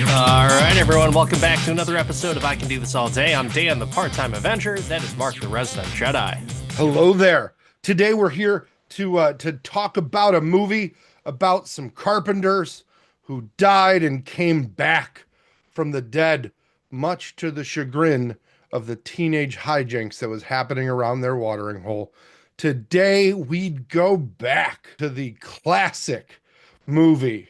All right, everyone, welcome back to another episode of I Can Do This All Day. I'm Dan, the part-time Avenger. That is Mark, the resident Jedi. Hello there. Today we're here to talk about a movie about some carpenters who died and came back from the dead, much to the chagrin of the teenage hijinks that was happening around their watering hole. Today we go back to the classic movie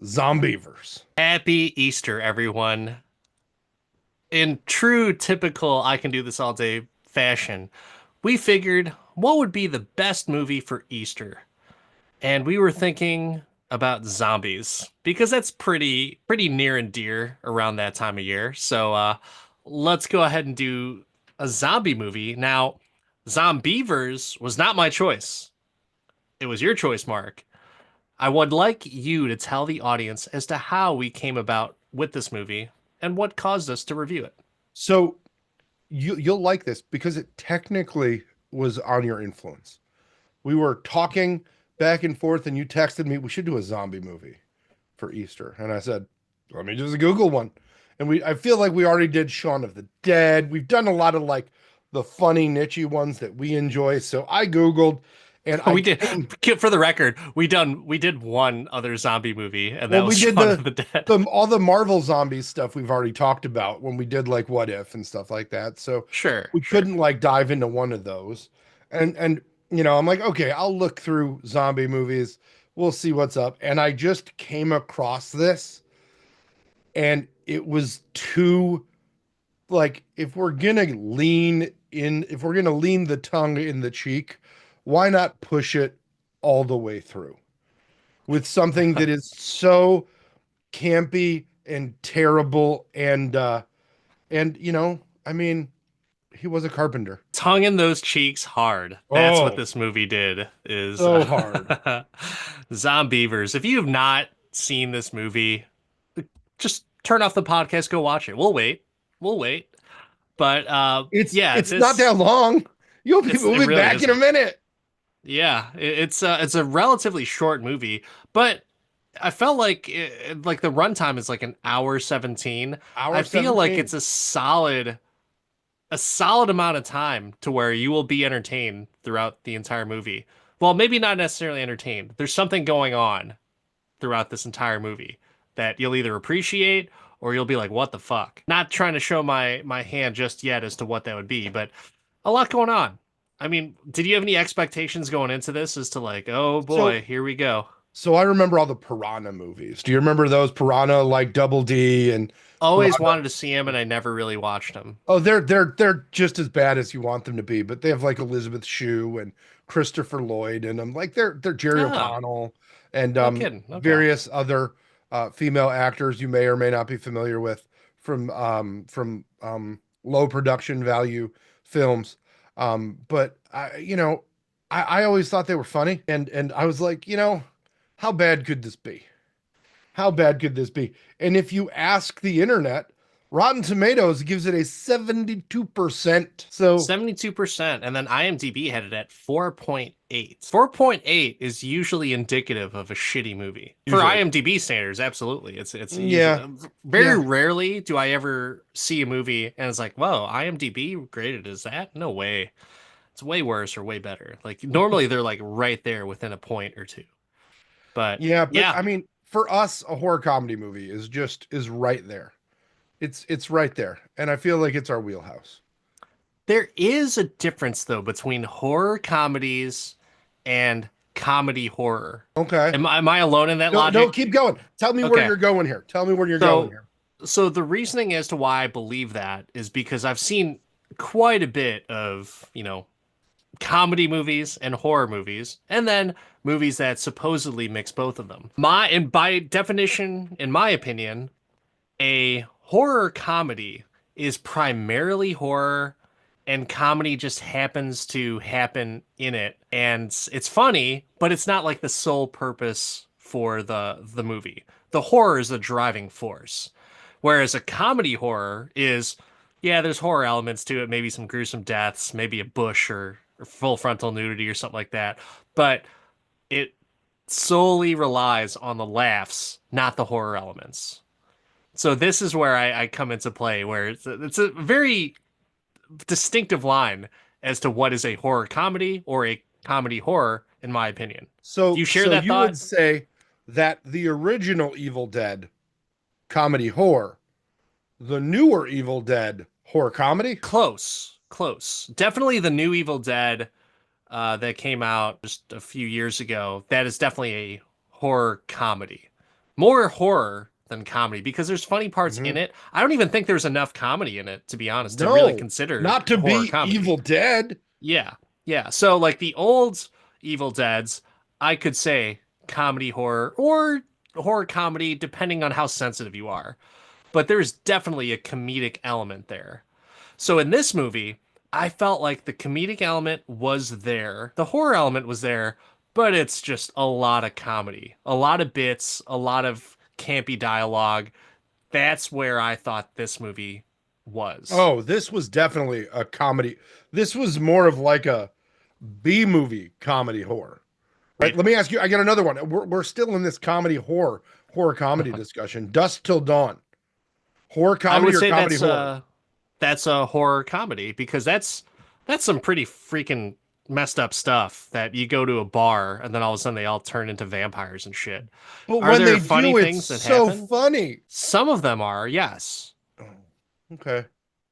Zombeavers. Happy Easter, everyone. In true, typical I Can Do This All Day fashion, we figured what would be the best movie for Easter. And we were thinking about zombies because that's pretty near and dear around that time of year. So let's go ahead and do a zombie movie. Now, Zombeavers was not my choice. It was your choice, Mark. I would like you to tell the audience as to how we came about with this movie and what caused us to review it. So you'll like this because it technically was on your influence. We were talking back and forth and you texted me, we should do a zombie movie for Easter. And I said, let me just Google one. And I feel like we already did Shaun of the Dead. We've done a lot of like the funny niche ones that we enjoy. So I Googled and we did, for the record, we did one other zombie movie, and that was we did Shaun of the Dead. all the Marvel zombies stuff we've already talked about when we did like What If and stuff like that. So we couldn't like dive into one of those. And you know, I'm like, okay, I'll look through zombie movies. We'll see what's up. And I just came across this, and it was too like, if we're gonna lean the tongue in the cheek, why not push it all the way through with something that is so campy and terrible and you know, I mean, he was a carpenter. Tongue in those cheeks hard. That's what this movie did. Is so hard. Zombeavers. If you have not seen this movie, just turn off the podcast, go watch it. We'll wait. But it's not that long. We'll be really back in a minute. Yeah, it's a relatively short movie, but I felt like the runtime is like an hour 17. I feel like it's a solid amount of time to where you will be entertained throughout the entire movie. Well, maybe not necessarily entertained. There's something going on throughout this entire movie that you'll either appreciate or you'll be like, what the fuck? Not trying to show my hand just yet as to what that would be, but a lot going on. I mean, did you have any expectations going into this as to like, oh boy, here we go? So I remember all the Piranha movies. Do you remember those Piranha, like Double D and always wanted to see them, and I never really watched them. Oh, they're just as bad as you want them to be, but they have like Elizabeth Shue and Christopher Lloyd and them. Like they're Jerry O'Connell and various other female actors you may or may not be familiar with from low production value films. But I always thought they were funny, and I was like, you know, how bad could this be? How bad could this be? And if you ask the internet, Rotten Tomatoes gives it a 72%. So 72%, and then IMDb had it at 4.8. 4.8 is usually indicative of a shitty movie. For IMDb standards, absolutely. It's very rarely do I ever see a movie and it's like, whoa, IMDb graded as that? No way. It's way worse or way better. Like normally they're like right there within a point or two. But I mean, for us, a horror comedy movie is right there. It's right there. And I feel like it's our wheelhouse. There is a difference though between horror comedies and comedy horror. Okay. Am I alone in that logic? No, keep going. Tell me where you're going here. So the reasoning as to why I believe that is because I've seen quite a bit of, you know, comedy movies and horror movies, and then movies that supposedly mix both of them. By definition, in my opinion, a horror comedy is primarily horror, and comedy just happens to happen in it, and it's funny, but it's not like the sole purpose for the movie. The horror is the driving force, whereas a comedy horror is, yeah, there's horror elements to it, maybe some gruesome deaths, maybe a bush or full frontal nudity or something like that, but solely relies on the laughs, not the horror elements. So this is where I come into play, where it's a very distinctive line as to what is a horror comedy or a comedy horror, in my opinion. Do So you share so that you would thought? say that the original Evil Dead comedy horror, the newer Evil Dead horror comedy? Close, close. Definitely the new Evil Dead that came out just a few years ago. That is definitely a horror comedy. More horror than comedy because there's funny parts Mhm. in it. I don't even think there's enough comedy in it, to be honest, to really No, consider not to horror be comedy. Evil Dead. Yeah. Yeah. So like the old Evil Deads, I could say comedy horror or horror comedy depending on how sensitive you are. But there's definitely a comedic element there. So in this movie, I felt like the comedic element was there. The horror element was there, but it's just a lot of comedy. A lot of bits, a lot of campy dialogue. That's where I thought this movie was. Oh, this was definitely a comedy. This was more of like a B movie comedy horror. Right? Right. Let me ask you, I got another one. We're still in this comedy horror comedy discussion. Dusk Till Dawn. Horror I comedy would or say comedy horror? that's a horror comedy because that's some pretty freaking messed up stuff that you go to a bar and then all of a sudden they all turn into vampires and shit. But Are when there they funny do, it's things that so happen? funny. Some of them are, yes. Oh, okay.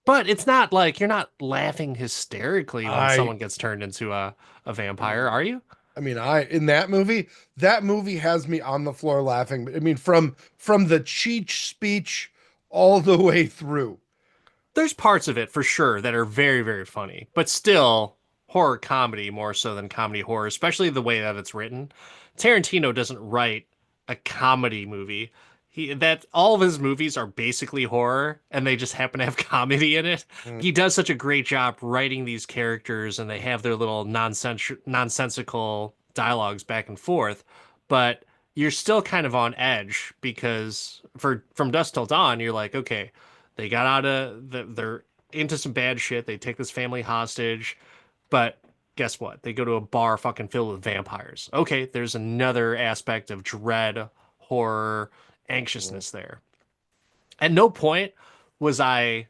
But it's not like you're not laughing hysterically when I someone gets turned into a vampire, are you? I mean, I in that movie has me on the floor laughing. I mean, from the Cheech speech all the way through. There's parts of it for sure that are very, very funny, but still horror comedy more so than comedy horror, especially the way that it's written. Tarantino doesn't write a comedy movie. That all of his movies are basically horror and they just happen to have comedy in it. Mm, He does such a great job writing these characters and they have their little nonsensical dialogues back and forth, but you're still kind of on edge because for from dusk till dawn you're like, okay, they got out of they're into some bad shit. They take this family hostage, but guess what? They go to a bar fucking filled with vampires. Okay, there's another aspect of dread, horror, mm. anxiousness there. At no point was I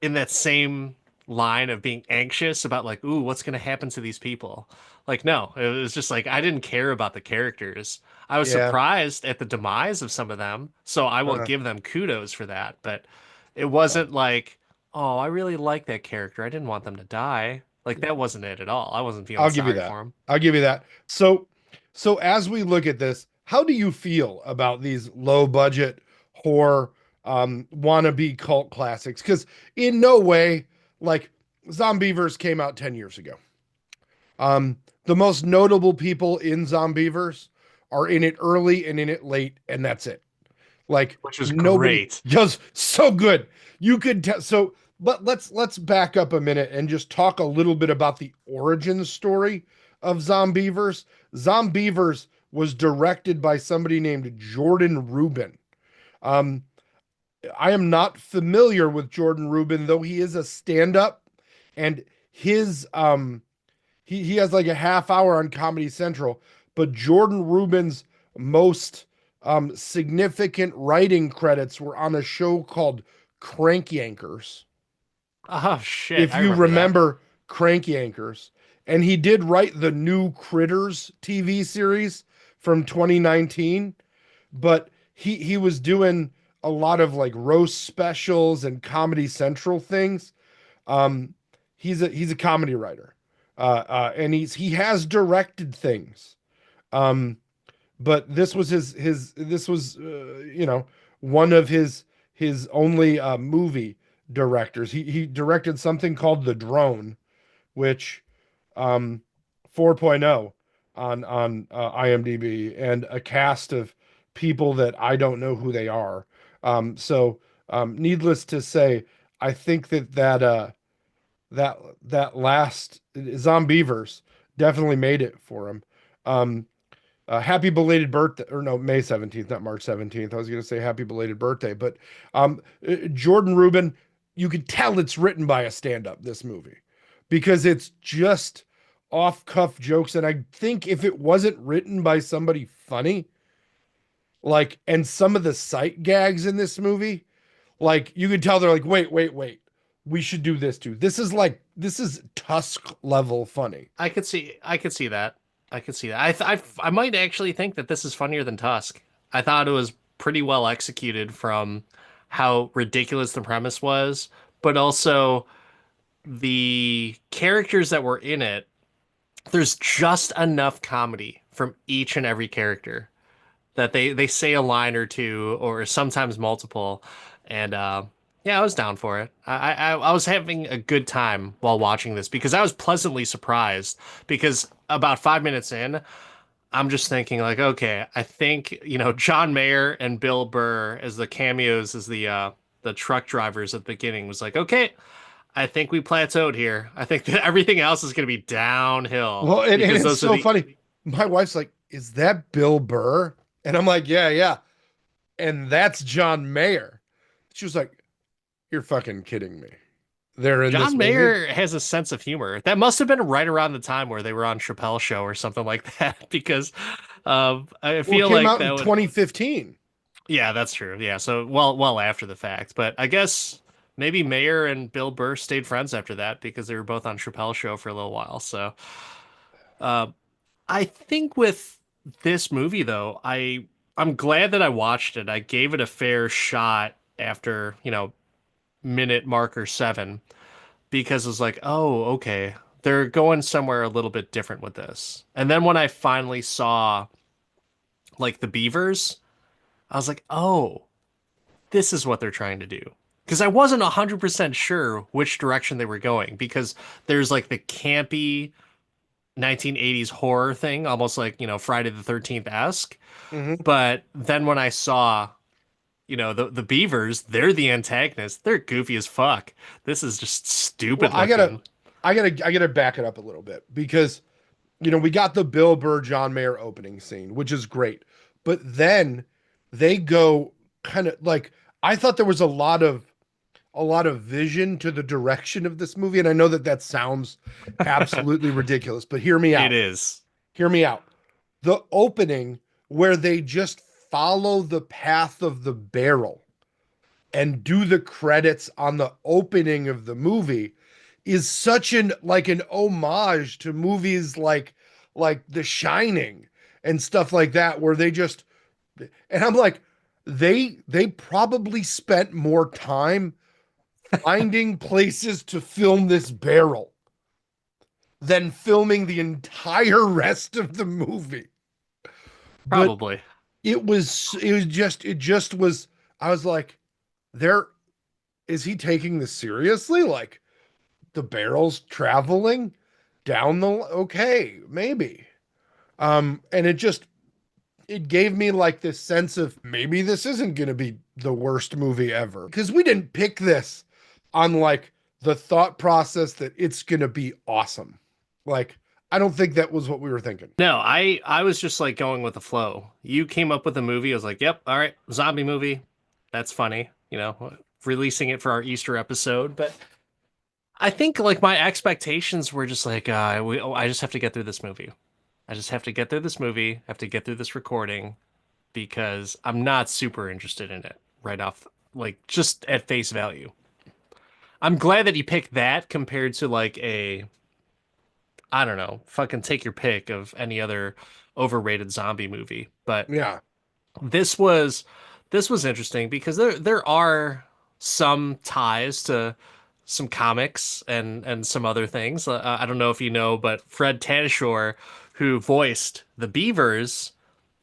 in that same line of being anxious about like, ooh, what's gonna happen to these people? Like, no, it was just like I didn't care about the characters. I was Yeah. surprised at the demise of some of them, so I will Uh, give them kudos for that. But it uh, wasn't like, oh, I really like that character. I didn't want them to die. Like that wasn't it at all. I wasn't feeling I'll give you sorry that. for him. I'll give you that. So as we look at this, how do you feel about these low budget horror wannabe cult classics? Because in no way, like Zombeavers came out 10 years ago. The most notable people in Zombeavers are in it early and in it late, and that's it. Like Which was nobody great. does so good. You could tell. So, but let's back up a minute and just talk a little bit about the origin story of Zombeavers. Zombeavers was directed by somebody named Jordan Rubin. Um, I am not familiar with Jordan Rubin, though he is a stand-up, and his he has like a half hour on Comedy Central. But Jordan Rubin's most significant writing credits were on a show called Crank Yankers. Oh shit, If I you remember that. remember Crank Yankers, and he did write the new Critters TV series from 2019, but he was doing a lot of like roast specials and Comedy Central things. Um, he's a comedy writer, and he has directed things. Um, but this was his this was one of his only movie directors. He directed something called The Drone, which um 4.0 on IMDb, and a cast of people that I don't know who they are. Needless to say, I think that last Zombeavers definitely made it for him. Um, Happy belated birthday, or no, May 17th, not March 17th. I was going to say happy belated birthday, but Jordan Rubin, you could tell it's written by a stand-up, this movie, because it's just off-cuff jokes, and I think if it wasn't written by somebody funny, like, and some of the sight gags in this movie, like you could tell they're like, wait, we should do this too. This is Tusk level funny. I could see that. I could see that. I might actually think that this is funnier than Tusk. I thought it was pretty well executed from how ridiculous the premise was, but also the characters that were in it. There's just enough comedy from each and every character that they say a line or two or sometimes multiple, and yeah, I was down for it. I was having a good time while watching this because I was pleasantly surprised because about 5 minutes in, I'm just thinking like, okay, I think John Mayer and Bill Burr as the cameos as the truck drivers at the beginning was like, okay, I think we plateaued here. I think that everything else is going to be downhill Well, and because it's those are so the funny. My wife's like, "Is that Bill Burr?" And I'm like, "Yeah, yeah." And that's John Mayer. She was like, "You're fucking kidding me." They're in this John movie. Mayer has a sense of humor. That must have been right around the time where they were on Chappelle Show or something like that, because I Well, it feel came like out in that would. 2015. Yeah, that's true. Yeah, so well after the fact, but I guess maybe Mayer and Bill Burr stayed friends after that because they were both on Chappelle Show for a little while. So uh, I think with this movie though, I'm glad that I watched it. I gave it a fair shot after minute marker 7 because it was like, oh, okay, they're going somewhere a little bit different with this. And then when I finally saw like the beavers, I was like, oh, this is what they're trying to do. Because I wasn't 100% sure which direction they were going because there's like the campy 1980s horror thing, almost like, Friday the 13th-esque. Mm-hmm. But then when I saw, the beavers, they're the antagonists. They're goofy as fuck. This is just Well, stupid looking. I gotta back it up a little bit because we got the Bill Burr, John Mayer opening scene, which is great. But then they go kind of like I thought there was a lot of vision to the direction of this movie, and I know that that sounds absolutely ridiculous, but hear me It out. is. Hear me out. The opening where they just follow the path of the barrel and do the credits on the opening of the movie is such an homage to movies like The Shining and stuff like that where they just and I'm like they probably spent more time finding places to film this barrel than filming the entire rest of the movie. But Probably. it just was I was like there is he taking this seriously? Like the barrel's traveling down the okay, maybe. And it gave me like this sense of maybe this isn't going to be the worst movie ever because we didn't pick this on like the thought process that it's going to be awesome. Like I don't think that was what we were thinking. No, I was just like going with the flow. You came up with a movie. I was like, "Yep, all right, zombie movie. That's funny." Releasing it for our Easter episode, but I think like my expectations were just like, I just have to get through this movie. I just have to get through this movie. I have to get through this recording because I'm not super interested in it right off, like just at face value. I'm glad that you picked that compared to like I don't know, fucking take your pick of any other overrated zombie movie. But Yeah. this was this was interesting because there are some ties to some comics and some other things. I don't know if you know, but Fred Tatasciore, who voiced the Beavers,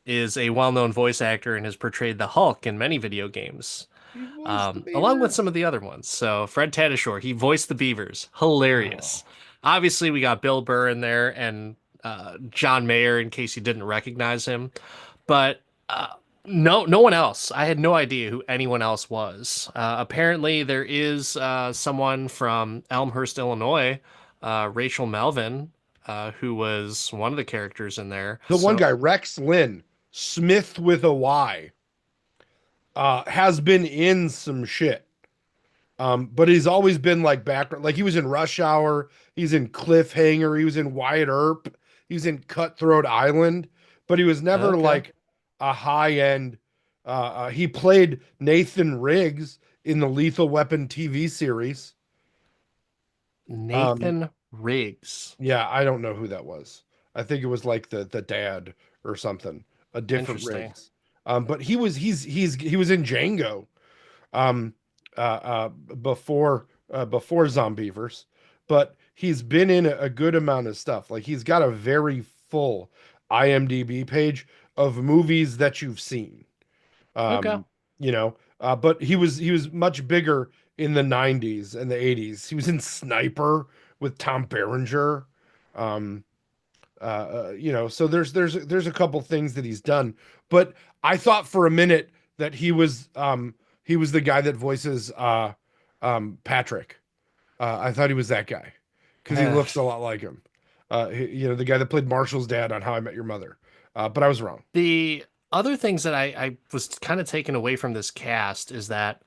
is a well-known voice actor and has portrayed the Hulk in many video games, He voiced the along with beaver. some of the other ones. So Fred Tatasciore, he voiced the Beavers. Oh. Hilarious. Obviously, we got Bill Burr in there and John Mayer, in case you didn't recognize him. But no one else. I had no idea who anyone else was. Apparently, there is someone from Elmhurst, Illinois, Rachel Melvin, who was one of the characters in there. The one So guy, Rex Lynn, Smith with a Y, has been in some shit. But he's always been like background. Like he was in Rush Hour, he's in Cliffhanger, he was in Wyatt Earp, he was in Cutthroat Island, but he was never Okay. like a high end. He played Nathan Riggs in the Lethal Weapon TV series. Um, Nathan Riggs. yeah, I don't know who that was. I think it was like the dad or something, a different Interesting. Riggs. But he was in Django. um, before Zombeavers, but he's been in a good amount of stuff. Like he's got a very full IMDb page of movies that you've seen. Okay. Um, but he was much bigger in the 90s and the 80s. He was in Sniper with Tom Berenger. Um, so there's a couple things that he's done, but I thought for a minute that he was the guy that voices Patrick. I thought he was that guy because he looks a lot like him. The guy that played Marshall's dad on How I Met Your Mother. But I was wrong. The other things that I was kind of taken away from this cast is that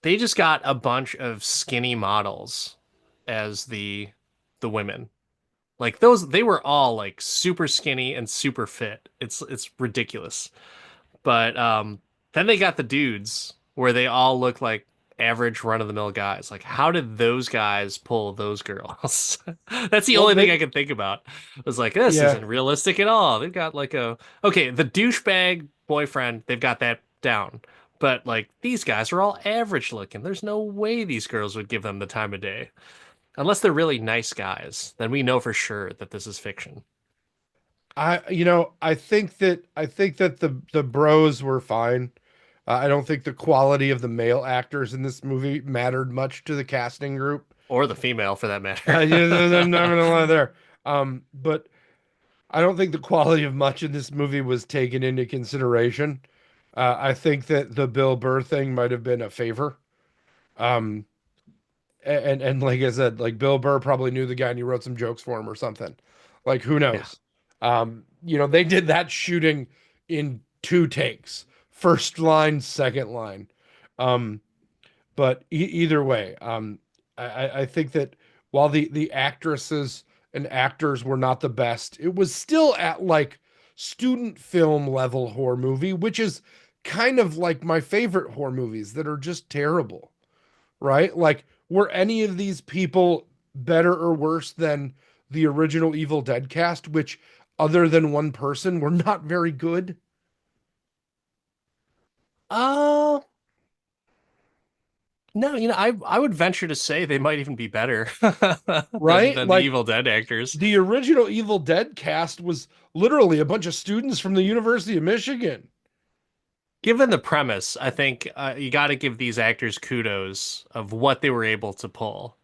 they just got a bunch of skinny models as the women. Like those, they were all like super skinny and super fit. It's ridiculous. But then they got the dudes where they all look like average run-of-the-mill guys. Like, how did those guys pull those girls? That's the Well, only thing I they could think about. I was like, this yeah. isn't realistic at all. They've got like a okay, the douchebag boyfriend, they've got that down. But like these guys are all average looking. There's no way these girls would give them the time of day. Unless they're really nice guys, then we know for sure that this is fiction. I think that the bros were fine. I don't think the quality of the male actors in this movie mattered much to the casting group. Or the female for that matter. Yeah, I'm not gonna lie there. But I don't think the quality of much in this movie was taken into consideration. I think that the Bill Burr thing might have been a favor. Um, and like I said, like Bill Burr probably knew the guy and he wrote some jokes for him or something. Like who Yeah. knows? They did that shooting in two takes, first line, second line. Um, but either way, I think that while the actresses and actors were not the best, it was still at like student film level horror movie, which is kind of like my favorite horror movies that are just terrible, right? Like, were any of these people better or worse than the original Evil Dead cast, which, other than one person, were not very good, Uh, no, I would venture to say they might even be better than right? than the Like, Evil Dead actors. the original Evil Dead cast was literally a bunch of students from the University of Michigan. Given the premise, I think you got to give these actors kudos of what they were able to pull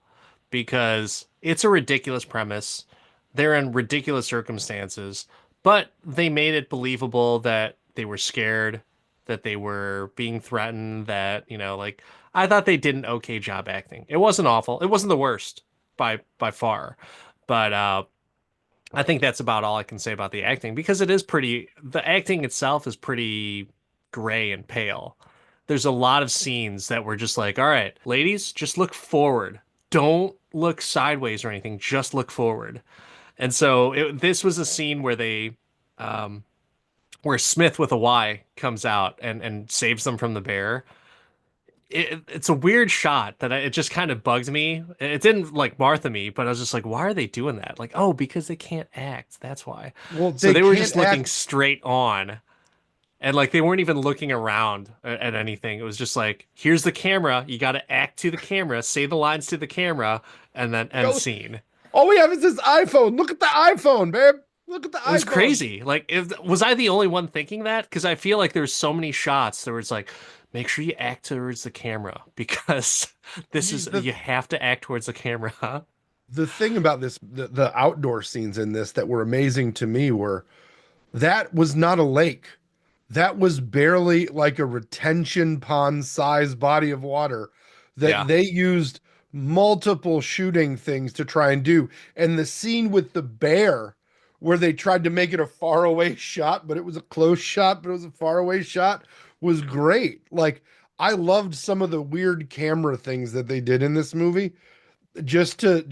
because it's a ridiculous premise. They're in ridiculous circumstances, but they made it believable that they were scared, that they were being threatened, that, like I thought they did an okay job acting. It wasn't awful. It wasn't the worst by far. But I think that's about all I can say about the acting because the acting itself is pretty gray and pale. There's a lot of scenes that were just like, all right, ladies, just look forward. Don't look sideways or anything. Just look forward. And so this was a scene um, where Smith with a Y comes out and saves them from the bear. It's a weird shot that it just kind of bugged me. It didn't like Martha me, but I was just like, why are they doing that? Like, oh, because they can't act. That's why. Well, So they they were can't just looking act. straight on, and like they weren't even looking around at anything. It was just like, here's the camera. You got to act to the camera, say the lines to the camera, and then end Go. scene. All we have is this iPhone. Look at the iPhone, babe. Look at the It was iPhone. crazy. Like, was I the only one thinking that? Because I feel like there's so many shots that where it's like, make sure you act towards the camera because The you have to act towards the camera. the thing about the outdoor scenes in this that were amazing to me were that was not a lake. That was barely like a retention pond size body of water that Yeah. they used multiple shooting things to try and do. And the scene with the bear, where they tried to make it a faraway shot, but it was a close shot, but it was a faraway shot, was great. Like, I loved some of the weird camera things that they did in this movie, just to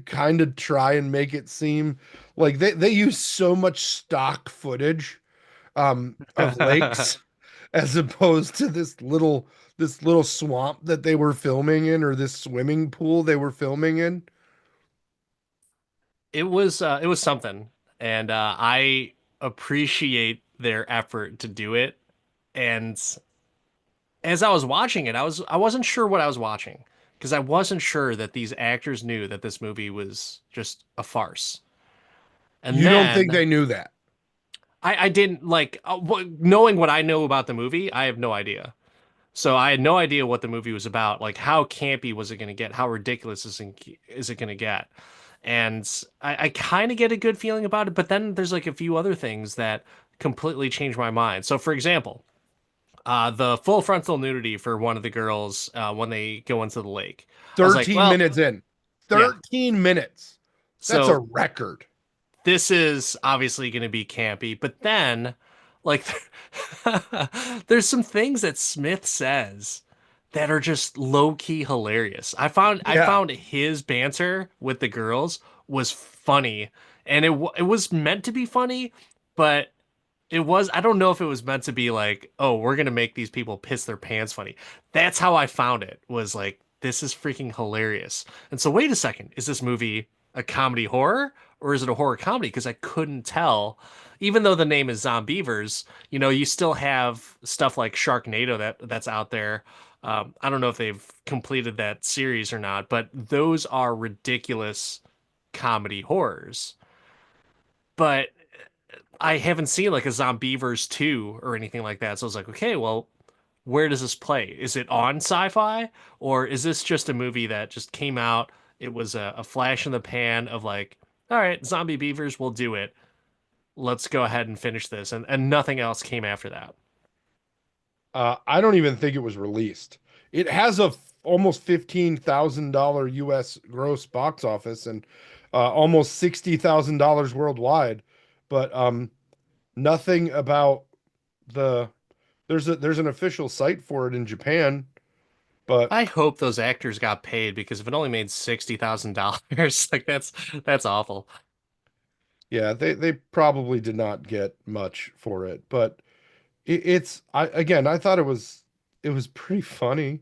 kind of try and make it seem like they use so much stock footage of lakes as opposed to this little swamp that they were filming in, or this swimming pool they were filming in. It was something, and I appreciate their effort to do it. And as I was watching it, I wasn't sure what I was watching because I wasn't sure that these actors knew that this movie was just a farce. And You don't think then they knew that? I didn't like knowing what I know about the movie. I have no idea. So I had no idea what the movie was about. Like, how campy was it going to get? How ridiculous is it going to get? And I kind of get a good feeling about it, but then there's like a few other things that completely change my mind. So, for example, the full frontal nudity for one of the girls when they go into the lake. I was like, 13 well, minutes in. yeah. 13 minutes. That's a So record. this is obviously going to be campy, but then like there's some things that Smith says that are just low key hilarious. I Yeah. found his banter with the girls was funny, and it was meant to be funny, but it was, I don't know if it was meant to be like, oh, we're gonna make these people piss their pants funny. That's how I found it, was like, this is freaking hilarious. And so wait a second, is this movie a comedy horror or is it a horror comedy? Because I couldn't tell. Even though the name is Zombeavers, you still have stuff like Sharknado that's out there. I don't know if they've completed that series or not, but those are ridiculous comedy horrors. But I haven't seen like a Zombeavers 2 or anything like that. So I was like, okay, well, where does this play? Is it on sci-fi or is this just a movie that just came out? It was a flash in the pan of like, all right, zombie beavers will do it. Let's go ahead and finish this. And nothing else came after that. I don't even think it was released. It has almost $15,000 US gross box office, and almost $60,000 worldwide, but nothing about the there's an official site for it in Japan, but I hope those actors got paid because if it only made $60,000, like that's awful. yeah, they probably did not get much for it. But it's I again, I thought it was pretty funny.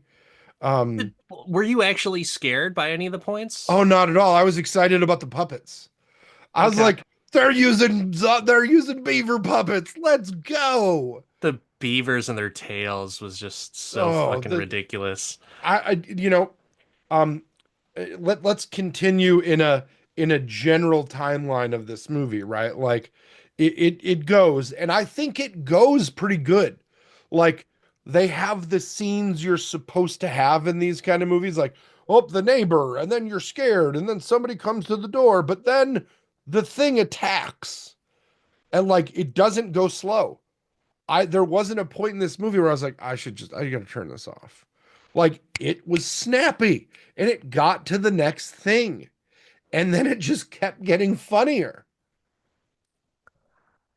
Um, Were you actually scared by any of the oh, points? not at all. I was excited about the puppets. I was Okay. like, they're using beaver puppets. Let's go. The beavers and their tails was just so Oh, fucking the ridiculous. I um let's continue in a general timeline of this movie, right? Like it goes, and I think it goes pretty good. Like they have the scenes you're supposed to have in these kind of movies, like, oh, the neighbor, and then you're scared, and then somebody comes to the door, but then the thing attacks, and like it doesn't go slow. There wasn't a point in this movie where I was like, I gotta turn this off. Like it was snappy and it got to the next thing. And then it just kept getting funnier.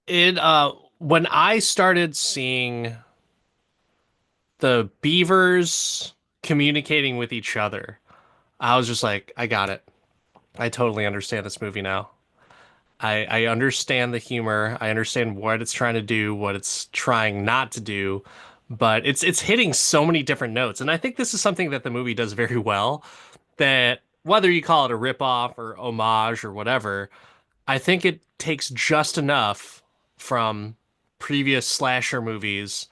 It when I started seeing the beavers communicating with each other, I was just like, I got it. I totally understand this movie now. I understand the humor. I understand what it's trying to do, what it's trying not to do, but it's hitting so many different notes. And I think this is something that the movie does very well, that whether you call it a ripoff or homage or whatever, I think it takes just enough from previous slasher movies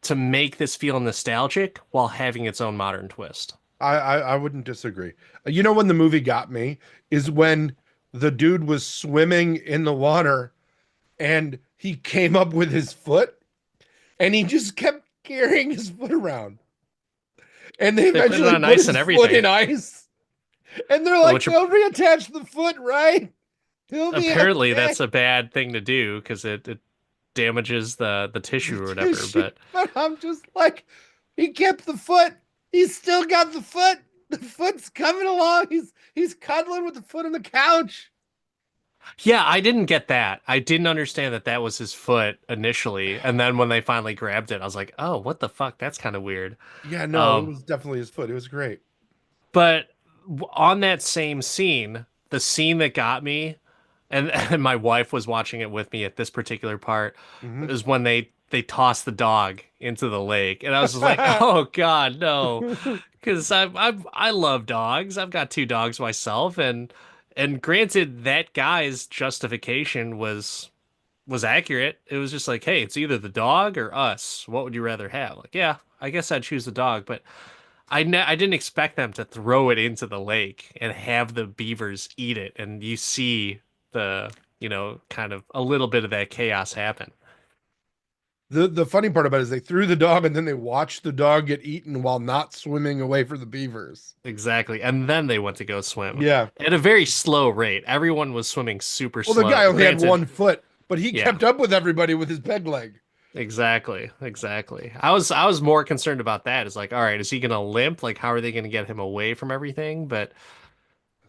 to make this feel nostalgic while having its own modern twist. I wouldn't disagree. You know when the movie got me is when the dude was swimming in the water and he came up with his foot and he just kept carrying his foot around. And they They put it eventually on put ice and his foot in everything, ice. And they're like, which they'll reattach the foot, right? He'll be apparently okay. that's a bad thing to do because it damages the tissue or whatever. Tissue. But But I'm just like, he kept the foot. He's still got the foot. The foot's coming along. He's cuddling with the foot on the couch. Yeah, I didn't get that. I didn't understand that that was his foot initially, and then when they finally grabbed it, I was like, "Oh, what the fuck? That's kind of weird." Yeah, no, it Um, was definitely his foot. It was great. but on that same scene, the scene that got me, and my wife was watching it with me at this particular part, Hmm. is when they tossed the dog into the lake, and I was just like, "Oh God, no!" Because I love dogs. I've got two dogs myself, and granted, that guy's justification was accurate. It was just like, hey, it's either the dog or us. What would you rather have? Like, yeah, I guess I'd choose the dog, but I didn't expect them to throw it into the lake and have the beavers eat it, and you see the, kind of a little bit of that chaos happen. The funny part about it is they threw the dog and then they watched the dog get eaten while not swimming away for the beavers. Exactly. And then they went to go swim Yeah. at a very slow rate. Everyone was swimming super Well, the slow. guy only had Granted, one foot, but he yeah, kept up with everybody with his peg leg. exactly, exactly. I was more concerned about that. It's like, all right, is he gonna limp? Like, how are they gonna get him away from everything? But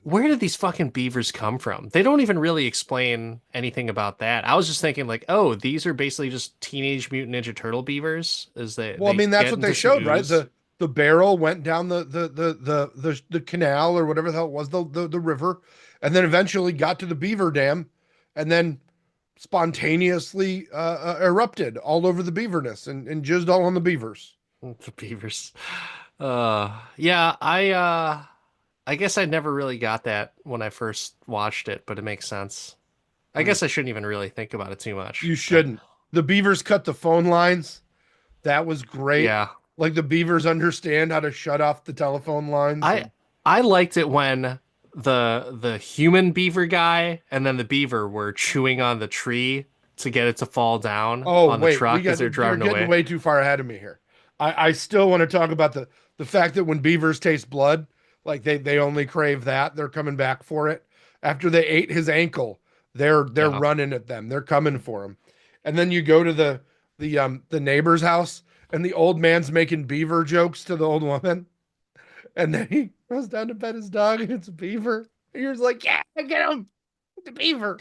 where did these fucking beavers come from? They don't even really explain anything about that. I was just thinking like, oh, these are basically just Teenage Mutant Ninja Turtle beavers, is they Well, I they mean, that's get what they into some showed, right? ooze. The barrel went down the canal or whatever the hell it was, the river, and then eventually got to the beaver dam, and then spontaneously erupted all over the beaverness and jizzed all on the beavers. The beavers. Yeah, I guess I never really got that when I first watched it, but it makes sense. I Mm. guess I shouldn't even really think about it too much, You but shouldn't. The beavers cut the phone lines. That was great. yeah. Like the beavers understand how to shut off the telephone lines. I And I liked it when the human beaver guy and then the beaver were chewing on the tree to get it to fall down oh on the wait, truck as they're you're driving getting away. way too far ahead of me here. I still want to talk about the fact that when beavers taste blood, like they only crave that. They're coming back for it. After they ate his ankle, they're Yeah. running at them. They're coming for him. And then you go to the neighbor's house and the old man's making beaver jokes to the old woman. And then he goes down to pet his dog and it's a beaver. And you're just like, yeah, get him. It's a beaver.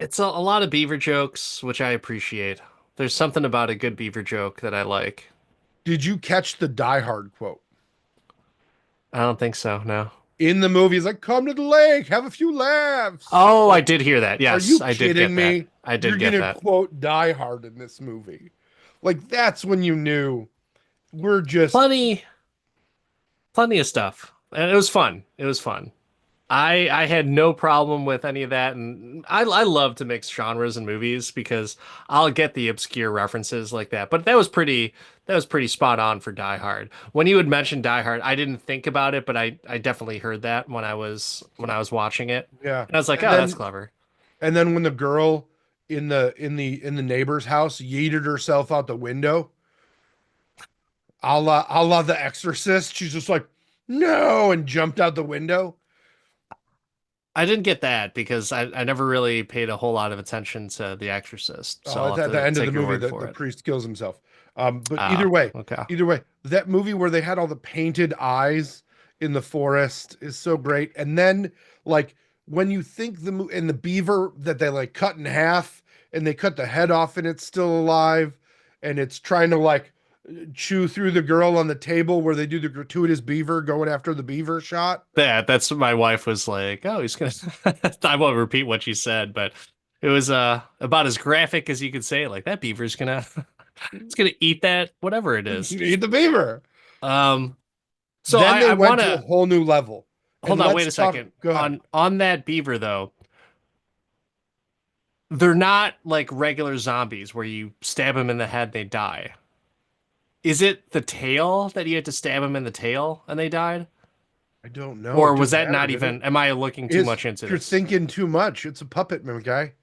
It's a lot of beaver jokes, which I appreciate. There's something about a good beaver joke that I like. Did you catch the Die Hard quote? I don't think so, no. In the movie, he's like, come to the lake, have a few laughs. Oh, I Like, did hear that. are Yes, you I did kidding get that. me? I You're did get gonna that. quote Die Hard in this movie. Like, that's when you knew we're just Plenty, plenty of stuff. And it was fun. It was fun. I had no problem with any of that, and I love to mix genres in movies because I'll get the obscure references like that. But that was pretty spot on for Die Hard. When you had mentioned Die Hard, I didn't think about it, but I definitely heard that when I was watching it, yeah. and I was like, And oh, that's then clever. when the girl in the neighbor's house yeeted herself out the window, a la The Exorcist, she's just like, no, and jumped out the window. I didn't get that because I never really paid a whole lot of attention to The Exorcist, so Oh, I'll it's have at the to end of the take your movie word that for the it. priest kills himself. But Okay. either way, that movie where they had all the painted eyes in the forest is so great. And then, like, when you think and the beaver that they like cut in half and they cut the head off and it's still alive and it's trying to like chew through the girl on the table where they do the gratuitous beaver going after the beaver shot. That's what my wife was like, oh, he's gonna I won't repeat what she said, but it was about as graphic as you could say it. Like that beaver's gonna it's gonna eat that whatever it is. Eat the beaver. Um so Then I, they I went to a wanna whole new level. And hold on, let's wait a talk. second. Go ahead. On that beaver though, they're not like regular zombies where you stab them in the head, they die. Is it the tail that you had to stab them in the tail and they died? I don't know. It Or was didn't that matter, not did it? even, am I looking too Is much into you're this? thinking too much. It's a puppet, my guy.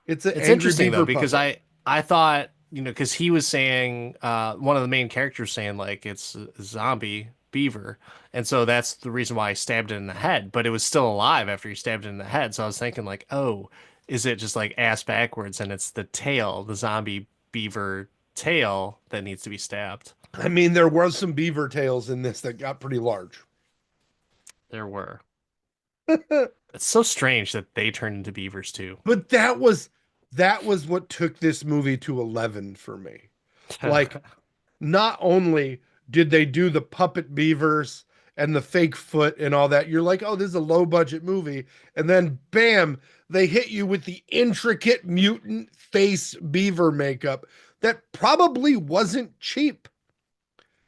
It's an It's angry interesting though beaver because puppet. I thought because he was saying one of the main characters saying like it's a zombie beaver, and so that's the reason why I stabbed it in the head. But it was still alive after he stabbed it in the head. So I was thinking like, oh, is it just like ass backwards and it's the tail, the zombie beaver tail that needs to be stabbed? I mean, there was some beaver tails in this that got pretty large. There were. It's so strange that they turned into beavers too. But that was what took this movie to 11 for me. Like, not only did they do the puppet beavers and the fake foot and all that, you're like, oh, this is a low budget movie. And then bam, they hit you with the intricate mutant face beaver makeup that probably wasn't cheap.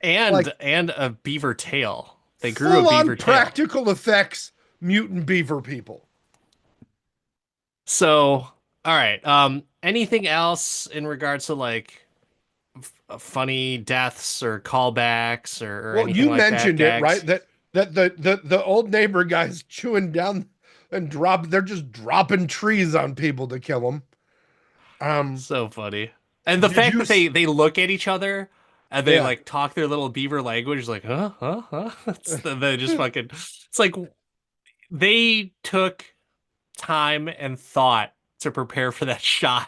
Like And a beaver tail. They grew a full on beaver tail. practical effects mutant beaver people. So, all right. Anything else in regards to like funny deaths or callbacks or Well, anything you like that, mentioned it, right? gags? That the old neighbor guy's chewing down and they're just dropping trees on people to kill them. So funny. And the Did fact you that they look at each other and they yeah. like talk their little beaver language, like, huh, huh, huh. They just fucking, it's like they took time and thought to prepare for that shot.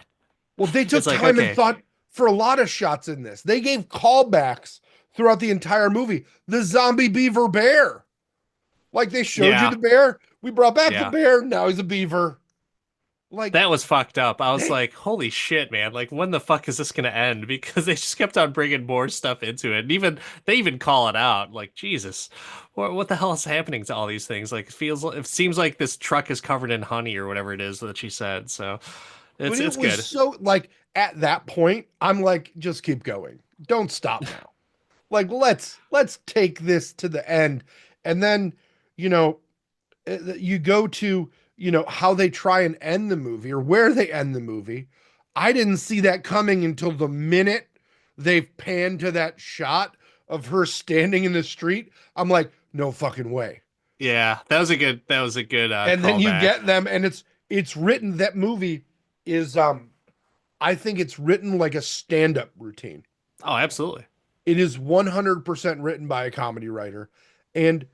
Well, they It's took like, time and okay, thought for a lot of shots in this. They gave callbacks throughout the entire movie. The zombie beaver bear. Like they showed you yeah, the bear. We brought back the yeah. bear. Now he's a beaver. Like That was fucked up. I was they like, holy shit, man. Like, when the fuck is this gonna end? Because they just kept on bringing more stuff into it. And even, they even call it out. Like, Jesus, what the hell is happening to all these things? Like, it seems like this truck is covered in honey or whatever it is that she said. So but it it's was good. so like at that point, I'm like, just keep going. Don't stop now. Like let's take this to the end. And then, you know, you go to, how they try and end the movie or where they end the movie. I didn't see that coming until the minute they've panned to that shot of her standing in the street. I'm like, no fucking way. Yeah, that was a good And then you callback. get them and it's written that movie is I think it's written like a stand-up routine. Oh, absolutely. It is 100% written by a comedy writer and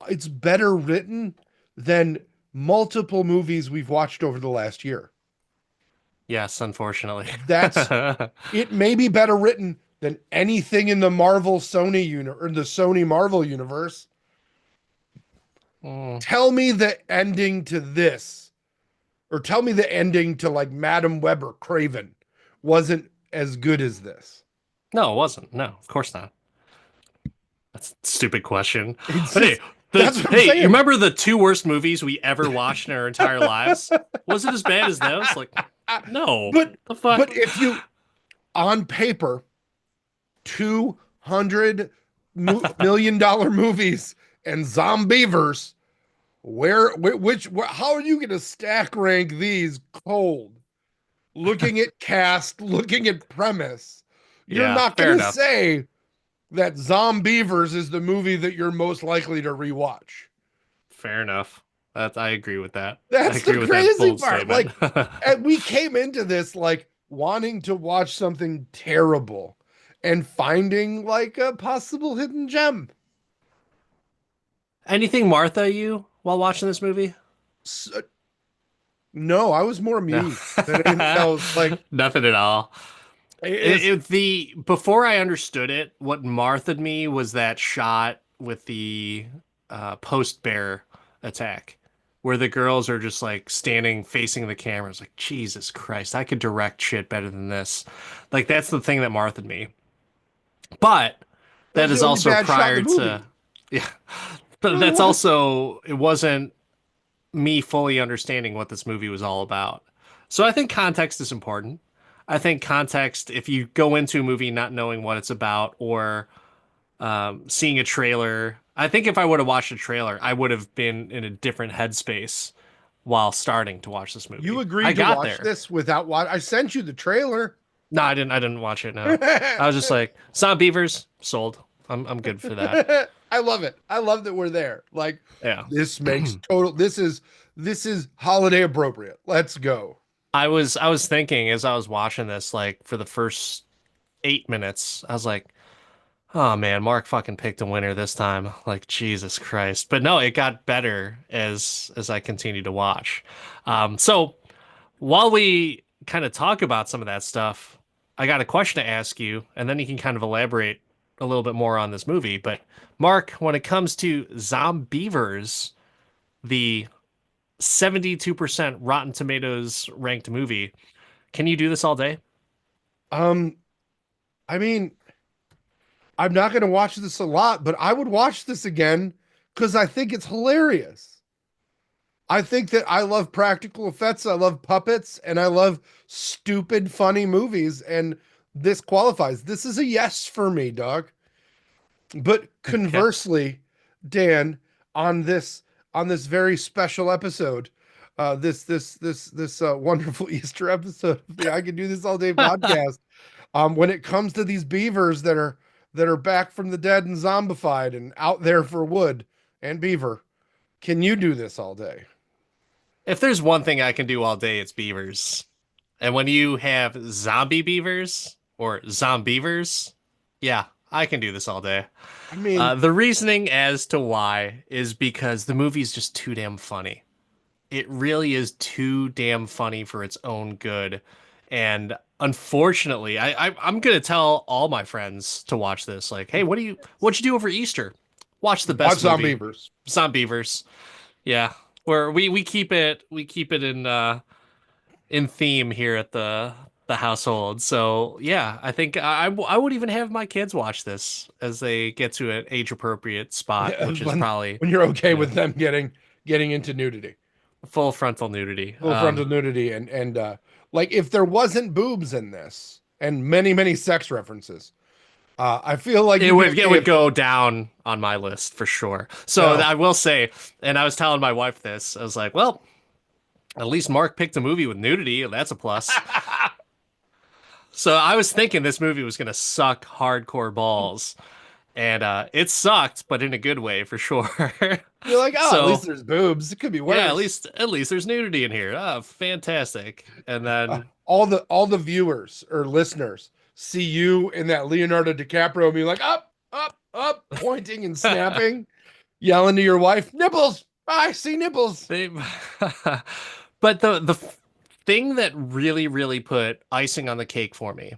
it's better written than multiple movies we've watched over the last year. Yes, unfortunately. That's it may be better written than anything in the Marvel Sony or the Sony Marvel universe. Mm. Tell me the ending to this, or tell me the ending to like Madam Web or Craven wasn't as good as this. No, it wasn't. No, of course not. That's a stupid question. It's But hey, just that's what I'm you saying. remember the two worst movies we ever watched in our entire lives? Was it as bad as those? Like, no. But The fuck? but if you on paper, $200 million movies and Zombeavers, how are you going to stack rank these cold? Looking at cast, looking at premise, you're Yeah, not fair going to enough. say that Zombeavers is the movie that you're most likely to rewatch. Fair enough. I agree with that. I That's the agree with that crazy bold part. statement. Like, and we came into this like wanting to watch something terrible and finding like a possible hidden gem. Anything Martha you while watching this movie? So, no, I was more No. amused than anything else. Like, Nothing at all. it's The before I understood it, what Marthaed me was that shot with the post bear attack, where the girls are just like standing facing the cameras, like Jesus Christ, I could direct shit better than this. Like that's the thing that Marthaed me. But that that was the is only also bad shot in prior the to, movie. yeah. It But really that's was. also it wasn't me fully understanding what this movie was all about. So I think context is important. I think context, if you go into a movie not knowing what it's about or seeing a trailer, I think if I would have watched a trailer, I would have been in a different headspace while starting to watch this You movie. I agreed to got watch there. this without watch. I sent you the trailer. No, I didn't. I didn't watch it. No, I was just like, Zombeavers sold. I'm good for that. I love it. I love that we're there. Like Yeah. this makes total this is holiday appropriate. Let's go. I was thinking as I was watching this, like for the first 8 minutes, I was like, oh man, Mark fucking picked a winner this time. Like Jesus Christ. But no, it got better as I continued to watch. So while we kind of talk about some of that stuff, I got a question to ask you, and then you can kind of elaborate a little bit more on this movie. But Mark, when it comes to Zombeavers, the 72% Rotten Tomatoes ranked movie. Can you do this all day? Um, I mean, I'm not going to watch this a lot, but I would watch this again because I think it's hilarious. I think that I love practical effects, I love puppets, and I love stupid, funny movies. And this qualifies. This is a yes for me, dog. But Okay. conversely, Dan, on this on this very special episode, this wonderful Easter episode of the I Can Do This All Day podcast, when it comes to these beavers that are back from the dead and zombified and out there for wood and beaver, can you do this all day? If there's one thing I can do all day, it's beavers. And when you have zombie beavers or zombeavers, yeah, I can do this all day. I mean, The reasoning as to why is because the movie is just too damn funny. It really is too damn funny for its own good. And unfortunately, I'm gonna tell all my friends to watch this. Like, hey, what'd you do over Easter? Watch the watch best movie, Zombeavers. Zombeavers. Yeah, where we keep it in theme here at the household. So yeah, I think I would even have my kids watch this as they get to an age appropriate spot, which is when probably, when you're okay you with know, them getting into nudity, full frontal nudity. full frontal nudity, and like if there wasn't boobs in this and many sex references, I feel like It you'd be would okay would if go down on my list for sure. So no. I will say, and I was telling my wife this, I was like, well, at least Mark picked a movie with nudity, and that's a plus. So I was thinking this movie was gonna suck hardcore balls, and it sucked, but in a good way for sure. You're like, oh, at least So there's boobs. It could be yeah, at worse. least at least there's nudity in here. Oh, fantastic. And then All the viewers or listeners see you in that Leonardo DiCaprio being like up, pointing and snapping, yelling to your wife, nipples. I see nipples. they but the thing that really put icing on the cake for me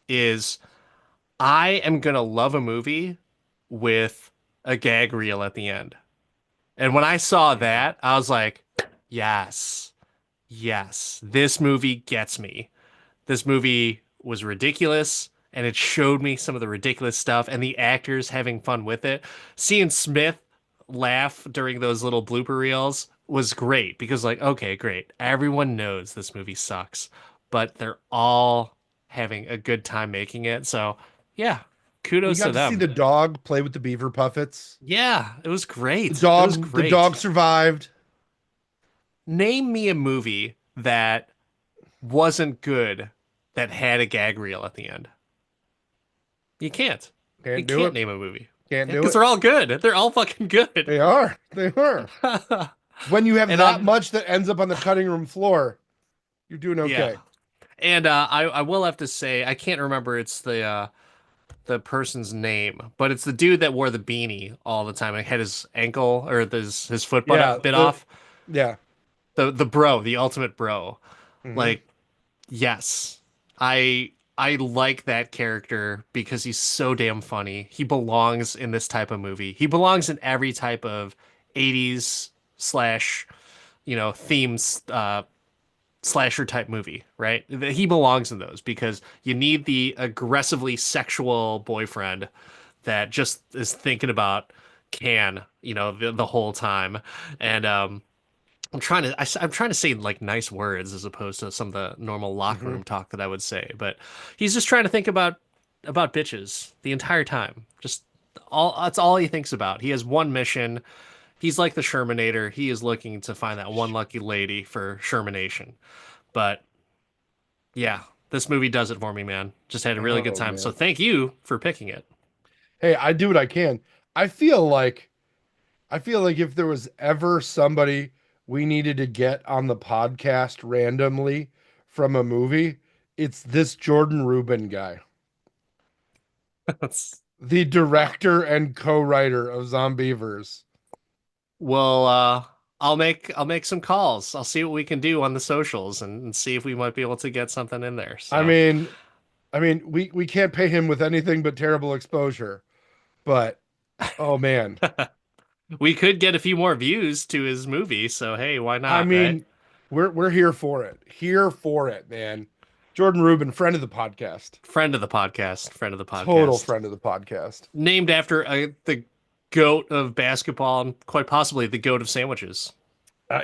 is I am gonna love a movie with a gag reel at the end. And when I saw Mhm. that, I was like, yes, yes, this movie gets me. This movie was ridiculous and it showed me some of the ridiculous stuff and the actors having fun with it. Seeing Smith laugh during those little blooper reels was great because, like, okay, great. Everyone knows this movie sucks, but they're all having a good time making it. So, yeah, We kudos to got to see them. the dog play with the beaver puppets. Yeah, it was The great. It was dog, the great. dog survived. Name me a movie that wasn't good that had a gag reel at the end. You can't. You Can't do can't it. name a movie. Can't do Because it. they're all good. They're all fucking good. They are. They are. When you have And that much that ends up on the cutting room floor, you're doing yeah. okay. And I will have to say I can't remember it's the person's name, but it's the dude that wore the beanie all the time and had his ankle or his foot Yeah. bit off. Yeah. The bro, the ultimate bro. Hmm. Like, yes. I like that character because he's so damn funny. He belongs in this type of movie. He belongs in every type of 80s slash, themes slasher type movie, right? He belongs in those because you need the aggressively sexual boyfriend that just is thinking about the whole time. And I'm trying to say like nice words as opposed to some of the normal locker Hmm. room talk that I would say, but he's just trying to think about bitches the entire time. Just that's all he thinks about. He has one mission. He's like the Shermanator. He is looking to find that one lucky lady for Shermanation. But yeah, this movie does it for me, man. Just had a really good Oh time. So man. thank you for picking it. Hey, I do what I can. I feel like I feel like if there was ever somebody we needed to get on the podcast randomly from a movie, it's this Jordan Rubin guy, the director and co-writer of Zombeavers. Well, I'll make some calls. I'll see what we can do on the socials and see if we might be able to get something in there. I So mean, we can't pay him with anything but terrible exposure, but oh man, We could get a few more views to his movie, so hey, why I not, right? mean, we're here for it. Here for it, man. Jordan Rubin, friend of the podcast. Friend of the podcast. Friend of the Total podcast. friend of the podcast. Named after the goat of basketball and quite possibly the goat of sandwiches.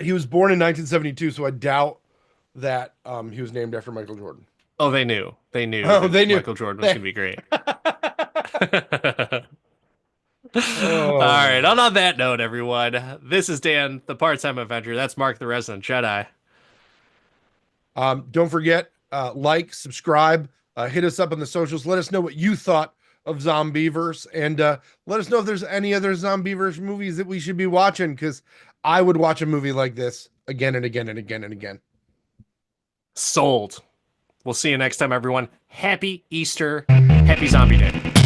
He was born in 1972, so I doubt that he was named after Michael Jordan. Oh, they knew. They knew Oh, that they knew. Michael Jordan was going to be great. All Oh. right. On that note, everyone, this is Dan, the part-time Avenger. That's Mark, the resident Jedi. Don't forget, like, subscribe, hit us up on the socials. Let us know what you thought of Zombeavers, and let us know if there's any other Zombeavers movies that we should be watching, because I would watch a movie like this again and again and again and again. Sold. We'll see you next time, everyone. Happy Easter. Happy Zombie Day.